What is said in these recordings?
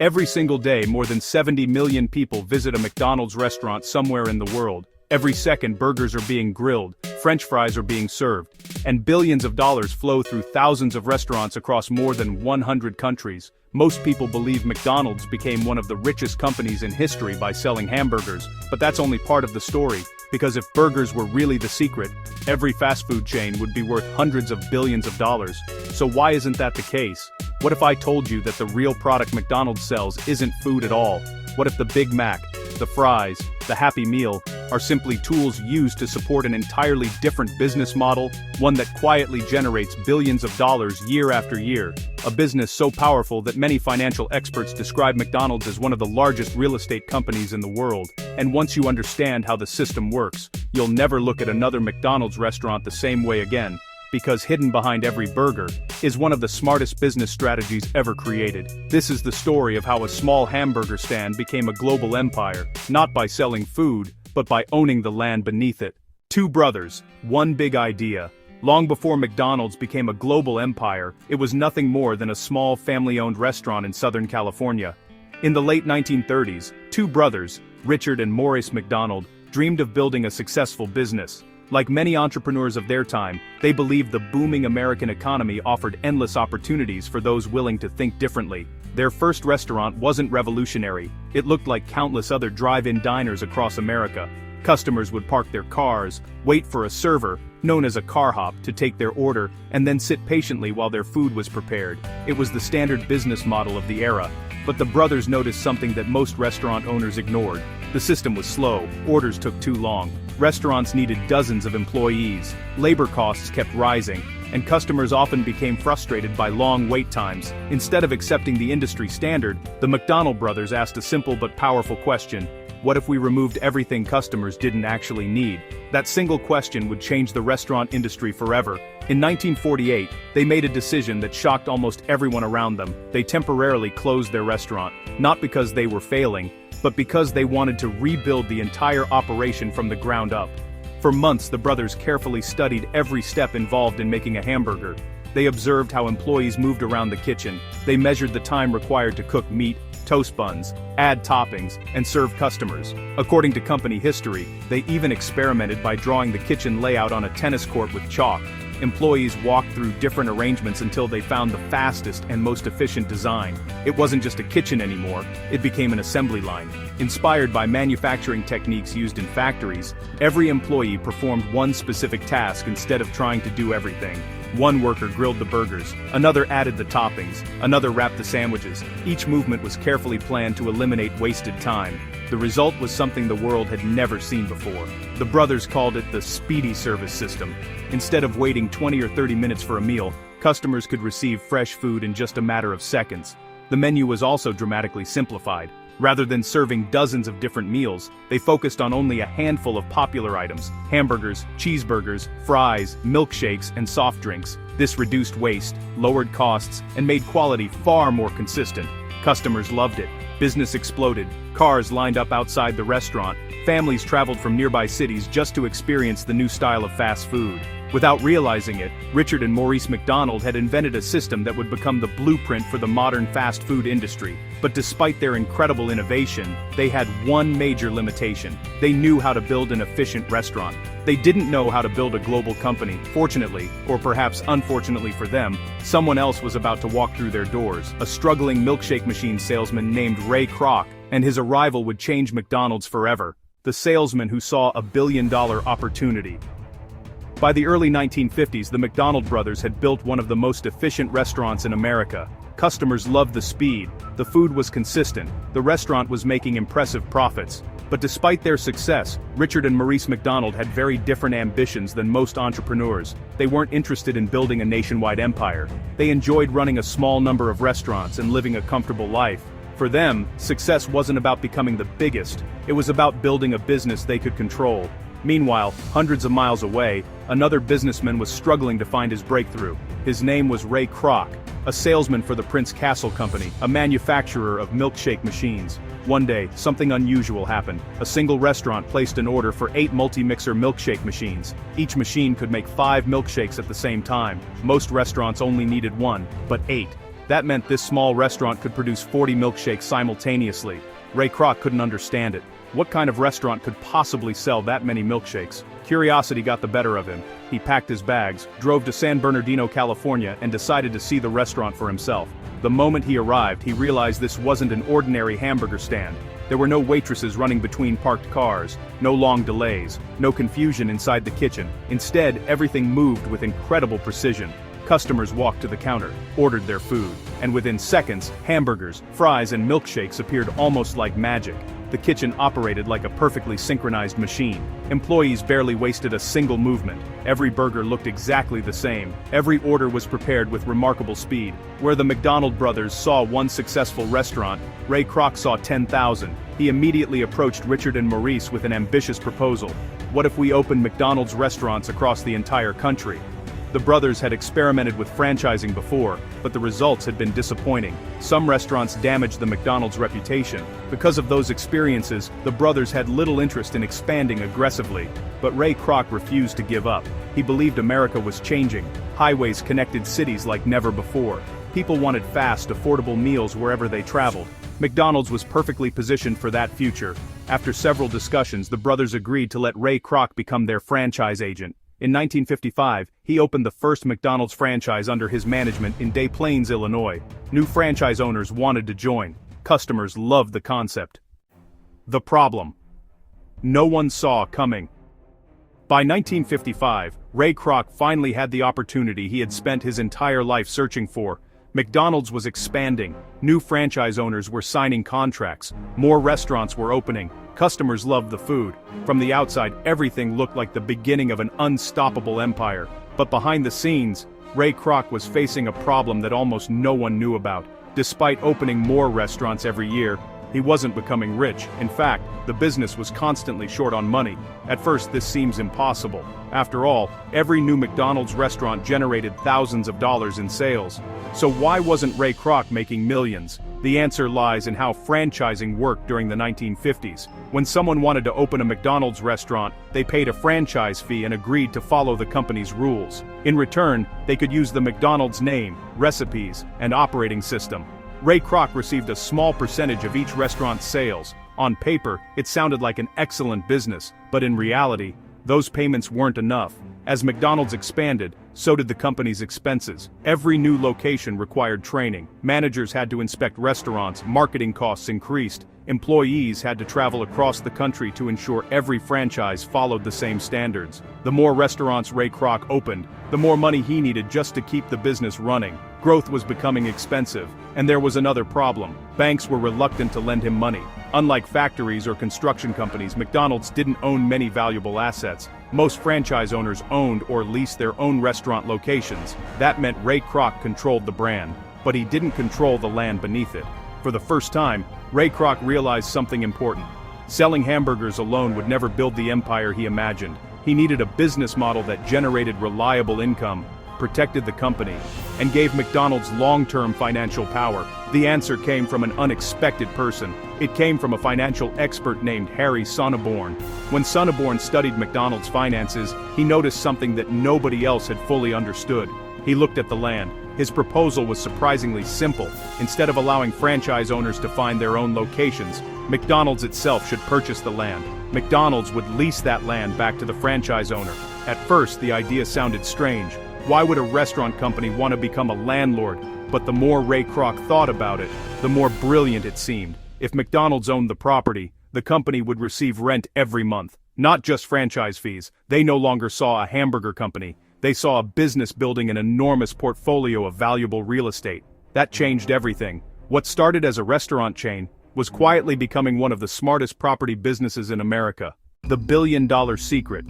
Every single day, more than 70 million people visit a McDonald's restaurant somewhere in the world. Every second, burgers are being grilled, French fries are being served, and billions of dollars flow through thousands of restaurants across more than 100 countries. Most people believe McDonald's became one of the richest companies in history by selling hamburgers, but that's only part of the story, because if burgers were really the secret, every fast food chain would be worth hundreds of billions of dollars. So why isn't that the case? What if I told you that the real product McDonald's sells isn't food at all? What if the Big Mac, the fries, the Happy Meal, are simply tools used to support an entirely different business model, one that quietly generates billions of dollars year after year, a business so powerful that many financial experts describe McDonald's as one of the largest real estate companies in the world. And once you understand how the system works, you'll never look at another McDonald's restaurant the same way again, because hidden behind every burger is one of the smartest business strategies ever created. This is the story of how a small hamburger stand became a global empire, not by selling food, but by owning the land beneath it. Two brothers, one big idea. Long before McDonald's became a global empire, it was nothing more than a small family-owned restaurant in Southern California. In the late 1930s, two brothers, Richard and Maurice McDonald, dreamed of building a successful business. Like many entrepreneurs of their time, they believed the booming American economy offered endless opportunities for those willing to think differently. Their first restaurant wasn't revolutionary. It looked like countless other drive-in diners across America. Customers would park their cars, wait for a server, known as a car hop, to take their order, and then sit patiently while their food was prepared. It was the standard business model of the era. But the brothers noticed something that most restaurant owners ignored. The system was slow, orders took too long, restaurants needed dozens of employees, labor costs kept rising, and customers often became frustrated by long wait times. Instead of accepting the industry standard, the McDonald brothers asked a simple but powerful question: what if we removed everything customers didn't actually need? That single question would change the restaurant industry forever. In 1948, they made a decision that shocked almost everyone around them. They temporarily closed their restaurant, not because they were failing, but because they wanted to rebuild the entire operation from the ground up. For months, the brothers carefully studied every step involved in making a hamburger. They observed how employees moved around the kitchen. They measured the time required to cook meat, toast buns, add toppings, and serve customers. According to company history, they even experimented by drawing the kitchen layout on a tennis court with chalk. Employees walked through different arrangements until they found the fastest and most efficient design. It wasn't just a kitchen anymore, it became an assembly line. Inspired by manufacturing techniques used in factories, every employee performed one specific task instead of trying to do everything. One worker grilled the burgers, another added the toppings, another wrapped the sandwiches. Each movement was carefully planned to eliminate wasted time. The result was something the world had never seen before. The brothers called it the speedy service system. Instead of waiting 20 or 30 minutes for a meal, customers could receive fresh food in just a matter of seconds. The menu was also dramatically simplified. Rather than serving dozens of different meals, they focused on only a handful of popular items: hamburgers, cheeseburgers, fries, milkshakes, and soft drinks. This reduced waste, lowered costs, and made quality far more consistent. Customers loved it. Business exploded. Cars lined up outside the restaurant. Families traveled from nearby cities just to experience the new style of fast food. Without realizing it, Richard and Maurice McDonald had invented a system that would become the blueprint for the modern fast food industry. But despite their incredible innovation, they had one major limitation. They knew how to build an efficient restaurant. They didn't know how to build a global company. Fortunately, or perhaps unfortunately for them, someone else was about to walk through their doors, a struggling milkshake machine salesman named Ray Kroc, and his arrival would change McDonald's forever. The salesman who saw a billion-dollar opportunity. By the early 1950s, the McDonald brothers had built one of the most efficient restaurants in America. Customers loved the speed, the food was consistent, the restaurant was making impressive profits. But despite their success, Richard and Maurice McDonald had very different ambitions than most entrepreneurs. They weren't interested in building a nationwide empire. They enjoyed running a small number of restaurants and living a comfortable life. For them, success wasn't about becoming the biggest, it was about building a business they could control. Meanwhile, hundreds of miles away, another businessman was struggling to find his breakthrough. His name was Ray Kroc, a salesman for the Prince Castle Company, a manufacturer of milkshake machines. One day, something unusual happened. A single restaurant placed an order for 8 multi-mixer milkshake machines. Each machine could make 5 milkshakes at the same time. Most restaurants only needed 1, but 8. That meant this small restaurant could produce 40 milkshakes simultaneously. Ray Kroc couldn't understand it. What kind of restaurant could possibly sell that many milkshakes? Curiosity got the better of him. He packed his bags, drove to San Bernardino, California, and decided to see the restaurant for himself. The moment he arrived, he realized this wasn't an ordinary hamburger stand. There were no waitresses running between parked cars, no long delays, no confusion inside the kitchen. Instead, everything moved with incredible precision. Customers walked to the counter, ordered their food, and within seconds, hamburgers, fries, and milkshakes appeared almost like magic. The kitchen operated like a perfectly synchronized machine. Employees barely wasted a single movement. Every burger looked exactly the same. Every order was prepared with remarkable speed. Where the McDonald brothers saw one successful restaurant, Ray Kroc saw 10,000. He immediately approached Richard and Maurice with an ambitious proposal. What if we opened McDonald's restaurants across the entire country? The brothers had experimented with franchising before, but the results had been disappointing. Some restaurants damaged the McDonald's reputation. Because of those experiences, the brothers had little interest in expanding aggressively. But Ray Kroc refused to give up. He believed America was changing. Highways connected cities like never before. People wanted fast, affordable meals wherever they traveled. McDonald's was perfectly positioned for that future. After several discussions, the brothers agreed to let Ray Kroc become their franchise agent. In 1955, he opened the first McDonald's franchise under his management in Des Plaines, Illinois. New franchise owners wanted to join. Customers loved the concept. The problem: no one saw coming. By 1955, Ray Kroc finally had the opportunity he had spent his entire life searching for. McDonald's was expanding. New franchise owners were signing contracts. More restaurants were opening. Customers loved the food. From the outside, everything looked like the beginning of an unstoppable empire. But behind the scenes, Ray Kroc was facing a problem that almost no one knew about. Despite opening more restaurants every year, he wasn't becoming rich. In fact, the business was constantly short on money. At first, this seems impossible. After all, every new McDonald's restaurant generated thousands of dollars in sales. So why wasn't Ray Kroc making millions? The answer lies in how franchising worked during the 1950s. When someone wanted to open a McDonald's restaurant, they paid a franchise fee and agreed to follow the company's rules. In return, they could use the McDonald's name, recipes, and operating system. Ray Kroc received a small percentage of each restaurant's sales. On paper, it sounded like an excellent business, but in reality, those payments weren't enough. As McDonald's expanded, so did the company's expenses. Every new location required training. Managers had to inspect restaurants, marketing costs increased. Employees had to travel across the country to ensure every franchise followed the same standards. The more restaurants Ray Kroc opened, the more money he needed just to keep the business running. Growth was becoming expensive, and there was another problem. Banks were reluctant to lend him money. Unlike factories or construction companies, McDonald's didn't own many valuable assets. Most franchise owners owned or leased their own restaurant locations. That meant Ray Kroc controlled the brand, but he didn't control the land beneath it. For the first time, Ray Kroc realized something important. Selling hamburgers alone would never build the empire he imagined. He needed a business model that generated reliable income, protected the company, and gave McDonald's long-term financial power. The answer came from an unexpected person. It came from a financial expert named Harry Sonneborn. When Sonneborn studied McDonald's finances, he noticed something that nobody else had fully understood. He looked at the land. His proposal was surprisingly simple. Instead of allowing franchise owners to find their own locations, McDonald's itself should purchase the land. McDonald's would lease that land back to the franchise owner. At first, the idea sounded strange. Why would a restaurant company want to become a landlord? But the more Ray Kroc thought about it, the more brilliant it seemed. If McDonald's owned the property, the company would receive rent every month. Not just franchise fees. They no longer saw a hamburger company. They saw a business building an enormous portfolio of valuable real estate. That changed everything. What started as a restaurant chain was quietly becoming one of the smartest property businesses in America. The billion-dollar secret.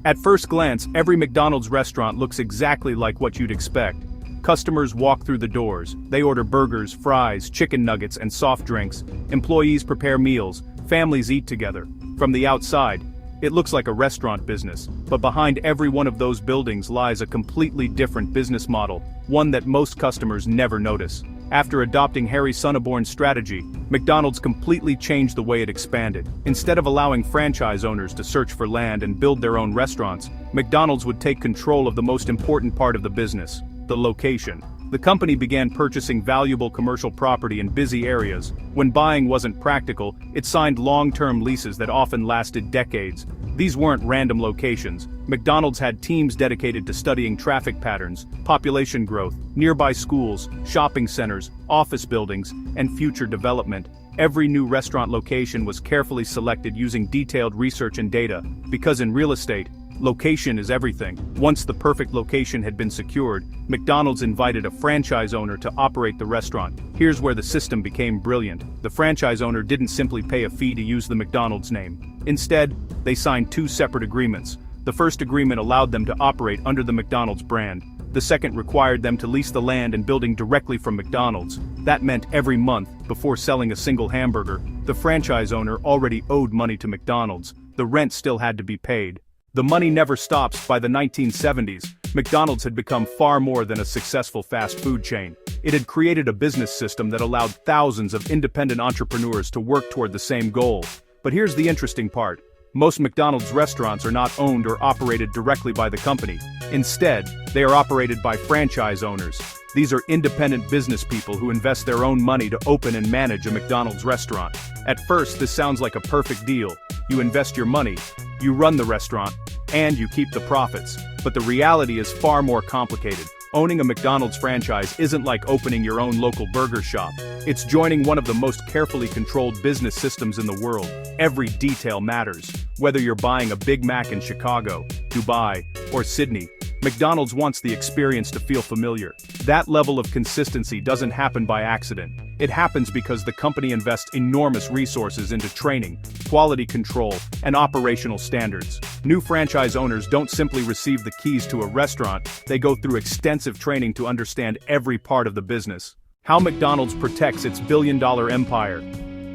At first glance, every McDonald's restaurant looks exactly like what you'd expect. Customers walk through the doors. They order burgers, fries, chicken nuggets, and soft drinks. Employees prepare meals. Families eat together. From the outside, it looks like a restaurant business, but behind every one of those buildings lies a completely different business model, one that most customers never notice. After adopting Harry Sonneborn's strategy, McDonald's completely changed the way it expanded. Instead of allowing franchise owners to search for land and build their own restaurants, McDonald's would take control of the most important part of the business, the location. The company began purchasing valuable commercial property in busy areas. When buying wasn't practical, it signed long-term leases that often lasted decades. These weren't random locations. McDonald's had teams dedicated to studying traffic patterns, population growth, nearby schools, shopping centers, office buildings, and future development. Every new restaurant location was carefully selected using detailed research and data, because in real estate, location is everything. Once the perfect location had been secured, McDonald's invited a franchise owner to operate the restaurant. Here's where the system became brilliant. The franchise owner didn't simply pay a fee to use the McDonald's name. Instead, they signed two separate agreements. The first agreement allowed them to operate under the McDonald's brand. The second required them to lease the land and building directly from McDonald's. That meant every month, before selling a single hamburger, the franchise owner already owed money to McDonald's. The rent still had to be paid. The money never stops. By the 1970s, McDonald's had become far more than a successful fast food chain. It had created a business system that allowed thousands of independent entrepreneurs to work toward the same goal. But here's the interesting part. Most McDonald's restaurants are not owned or operated directly by the company. Instead, they are operated by franchise owners. These are independent business people who invest their own money to open and manage a McDonald's restaurant. At first, this sounds like a perfect deal. You invest your money, you run the restaurant, and you keep the profits. But the reality is far more complicated. Owning a McDonald's franchise isn't like opening your own local burger shop. It's joining one of the most carefully controlled business systems in the world. Every detail matters. Whether you're buying a Big Mac in Chicago, Dubai, or Sydney, McDonald's wants the experience to feel familiar. That level of consistency doesn't happen by accident. It happens because the company invests enormous resources into training, quality control, and operational standards. New franchise owners don't simply receive the keys to a restaurant, they go through extensive training to understand every part of the business. How McDonald's protects its billion-dollar empire.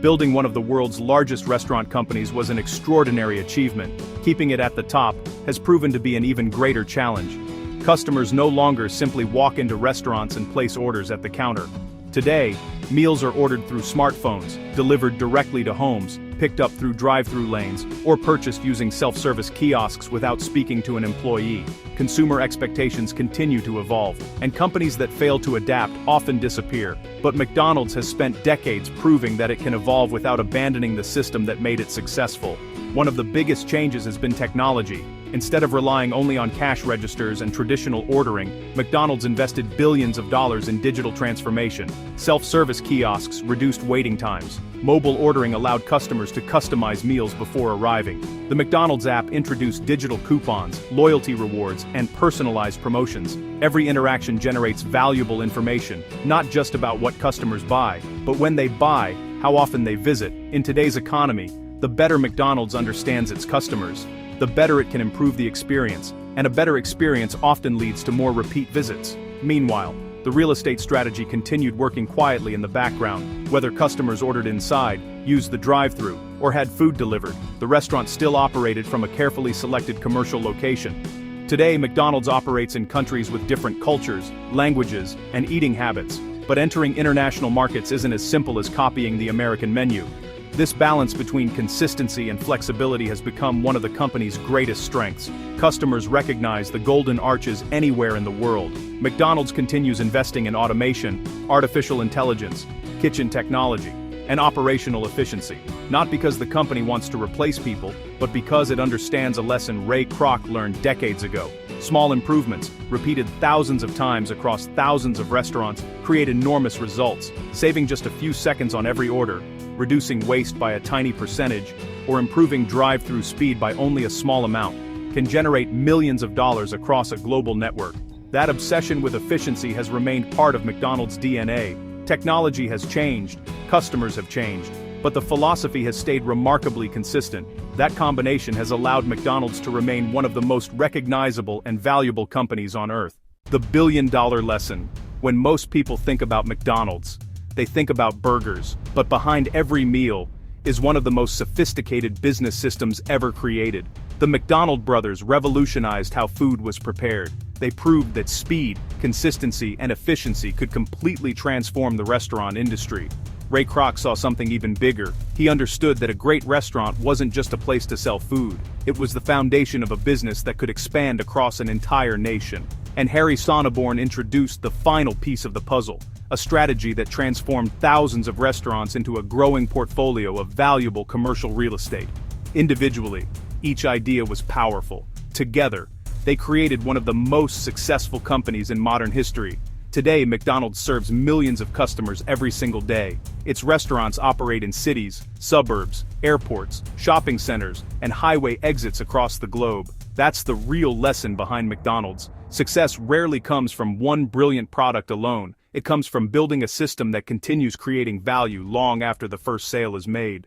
Building one of the world's largest restaurant companies was an extraordinary achievement. Keeping it at the top has proven to be an even greater challenge. Customers no longer simply walk into restaurants and place orders at the counter. Today, meals are ordered through smartphones, delivered directly to homes, picked up through drive-through lanes, or purchased using self-service kiosks without speaking to an employee. Consumer expectations continue to evolve, and companies that fail to adapt often disappear. But McDonald's has spent decades proving that it can evolve without abandoning the system that made it successful. One of the biggest changes has been technology. Instead of relying only on cash registers and traditional ordering, McDonald's invested billions of dollars in digital transformation. Self-service kiosks reduced waiting times. Mobile ordering allowed customers to customize meals before arriving. The McDonald's app introduced digital coupons, loyalty rewards, and personalized promotions. Every interaction generates valuable information, not just about what customers buy, but when they buy, how often they visit. In today's economy, the better McDonald's understands its customers, the better it can improve the experience, and a better experience often leads to more repeat visits. Meanwhile, the real estate strategy continued working quietly in the background. Whether customers ordered inside, used the drive-thru, or had food delivered, the restaurant still operated from a carefully selected commercial location. Today, McDonald's operates in countries with different cultures, languages, and eating habits, but entering international markets isn't as simple as copying the American menu. This balance between consistency and flexibility has become one of the company's greatest strengths. Customers recognize the golden arches anywhere in the world. McDonald's continues investing in automation, artificial intelligence, kitchen technology, and operational efficiency. Not because the company wants to replace people, but because it understands a lesson Ray Kroc learned decades ago. Small improvements, repeated thousands of times across thousands of restaurants, create enormous results. Saving just a few seconds on every order, reducing waste by a tiny percentage, or improving drive-through speed by only a small amount, can generate millions of dollars across a global network. That obsession with efficiency has remained part of McDonald's DNA. Technology has changed, customers have changed, but the philosophy has stayed remarkably consistent. That combination has allowed McDonald's to remain one of the most recognizable and valuable companies on earth. The billion-dollar lesson. When most people think about McDonald's, they think about burgers, but behind every meal is one of the most sophisticated business systems ever created. The McDonald brothers revolutionized how food was prepared. They proved that speed, consistency, and efficiency could completely transform the restaurant industry. Ray Kroc saw something even bigger. He understood that a great restaurant wasn't just a place to sell food. It was the foundation of a business that could expand across an entire nation. And Harry Sonneborn introduced the final piece of the puzzle, a strategy that transformed thousands of restaurants into a growing portfolio of valuable commercial real estate. Individually, each idea was powerful. Together, they created one of the most successful companies in modern history. Today, McDonald's serves millions of customers every single day. Its restaurants operate in cities, suburbs, airports, shopping centers, and highway exits across the globe. That's the real lesson behind McDonald's. Success rarely comes from one brilliant product alone. It comes from building a system that continues creating value long after the first sale is made.